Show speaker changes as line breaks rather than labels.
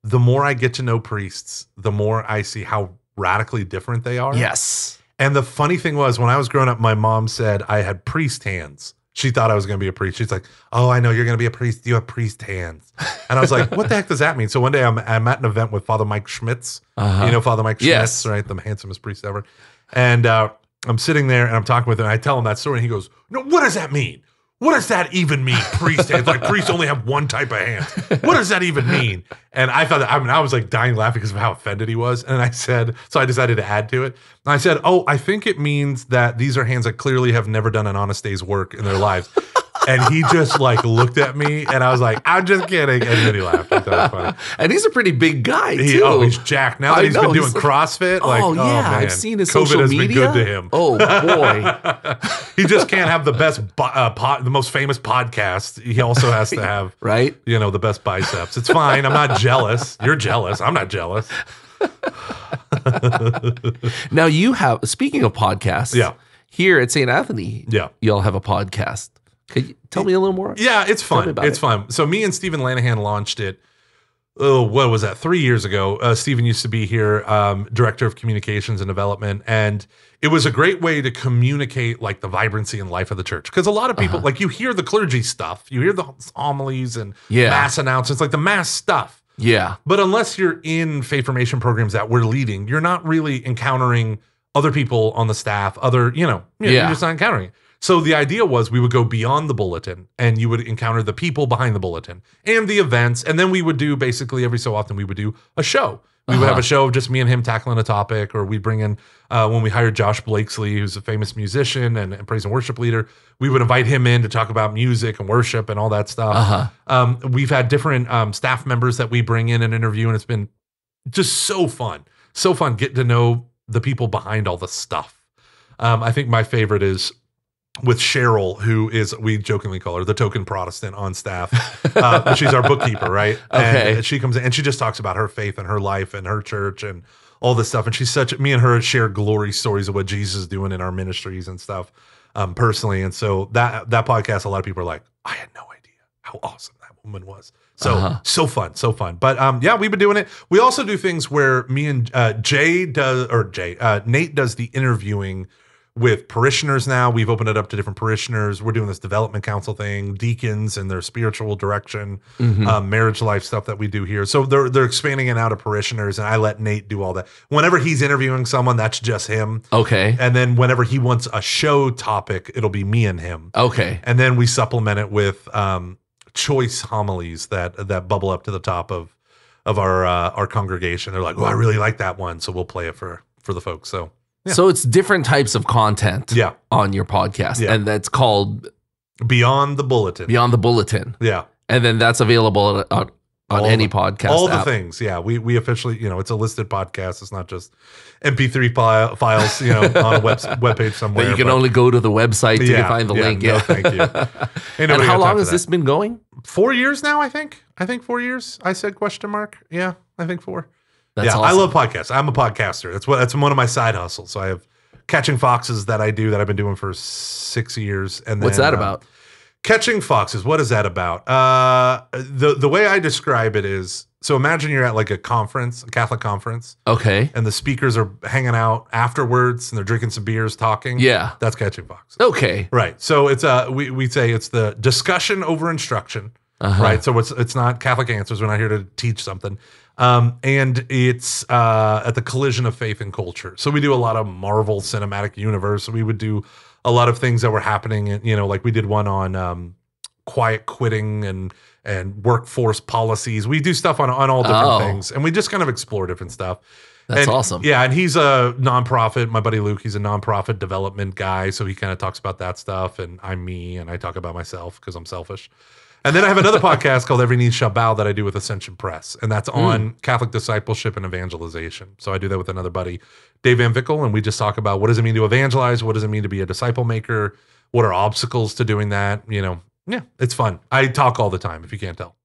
the more I get to know priests, the more I see how radically different they are.
Yes.
And the funny thing was, when I was growing up, my mom said I had priest hands. She thought I was going to be a priest. She's like, "Oh, I know you're going to be a priest. You have priest hands." And I was like, "What the heck does that mean?" So one day I'm at an event with Father Mike Schmitz. You know Father Mike Schmitz,
Yes.
right? The handsomest priest ever. And I'm sitting there and I'm talking with him. And I tell him that story, and he goes, "No, what does that mean? What does that even mean? Priest hands? Like priests only have one type of hands. What does that even mean?" And I thought that, I was like dying laughing because of how offended he was. And I said, so I decided to add to it. And I said, "Oh, I think it means that these are hands that clearly have never done an honest day's work in their lives." And he just like looked at me, and I was like, "I'm just kidding." And then he laughed. I thought it was funny.
And he's a pretty big guy, too.
Oh, he's jacked. Now that he's been doing CrossFit, like, oh
yeah,
man,
I've seen his
COVID
social
has
media.
been good to him.
Oh, boy.
He just can't have the best, the most famous podcast. He also has to have,
right?
You know, the best biceps. It's fine. I'm not jealous. You're jealous. I'm not jealous.
Now you have, speaking of podcasts, here at St. Anthony, y'all have a podcast. Could you tell me a little more?
Yeah, it's fun. It's fun. So me and Stephen Lanahan launched it. Oh, what was that? 3 years ago. Stephen used to be here, director of communications and development, and it was a great way to communicate like the vibrancy and life of the church. Because a lot of people, like you hear the clergy stuff, you hear the homilies and mass announcements, like the mass stuff.
Yeah.
But unless you're in faith formation programs that we're leading, you're not really encountering other people on the staff, you're just not encountering it. So the idea was we would go beyond the bulletin, and you would encounter the people behind the bulletin and the events. And then we would do basically every so often we would do a show. We would have a show of just me and him tackling a topic, or we'd bring in, when we hired Josh Blakesley, who's a famous musician and praise and worship leader, we would invite him in to talk about music and worship and all that stuff. We've had different staff members that we bring in and interview, and it's been just so fun getting to know the people behind all the stuff. I think my favorite is with Cheryl, who is, we jokingly call her the token Protestant on staff. She's our bookkeeper, right?
Okay.
And she comes in and she just talks about her faith and her life and her church and all this stuff. And she's me and her share glory stories of what Jesus is doing in our ministries and stuff, personally. And so that podcast, a lot of people are like, "I had no idea how awesome that woman was." So, so fun. But we've been doing it. We also do things where me and Nate does the interviewing with parishioners now. We've opened it up to different parishioners. We're doing this development council thing, deacons and their spiritual direction, marriage life stuff that we do here. So they're expanding it out of parishioners, and I let Nate do all that. Whenever he's interviewing someone, that's just him.
Okay.
And then whenever he wants a show topic, it'll be me and him.
Okay.
And then we supplement it with choice homilies that bubble up to the top of our congregation. They're like, "Oh, I really like that one," so we'll play it for the folks. So. Yeah.
So it's different types of content on your podcast, and that's called
Beyond the Bulletin.
Beyond the Bulletin.
Yeah.
And then that's available on any podcast
all
app.
The things. Yeah. We officially, it's a listed podcast. It's not just MP3 files, on a webpage somewhere.
But you can only go to the website to find the link.
No, thank you.
And how long has this been going?
4 years now, I think. 4 years. I said question mark. Yeah, I think 4.
That's awesome.
I love podcasts. I'm a podcaster. That's one of my side hustles. So I have Catching Foxes that I do that I've been doing for 6 years. And then,
what's that about?
Catching Foxes. What is that about? The way I describe it is, so imagine you're at like a conference, a Catholic conference.
Okay.
And the speakers are hanging out afterwards and they're drinking some beers, talking.
Yeah.
That's Catching Foxes.
Okay.
Right. So it's we say it's the discussion over instruction. Right. So it's not Catholic answers. We're not here to teach something. And it's at the collision of faith and culture. So we do a lot of Marvel Cinematic Universe. We would do a lot of things that were happening, like we did one on quiet quitting and workforce policies. We do stuff on all different things, and we just kind of explore different stuff.
That's awesome.
Yeah, and he's a nonprofit. My buddy Luke, he's a nonprofit development guy, so he kind of talks about that stuff, and I'm me, and I talk about myself because I'm selfish. And then I have another podcast called Every Knee Shall Bow that I do with Ascension Press, and that's on Catholic discipleship and evangelization. So I do that with another buddy, Dave Van Vickle, and we just talk about what does it mean to evangelize, what does it mean to be a disciple maker, what are obstacles to doing that, Yeah, it's fun. I talk all the time, if you can't tell.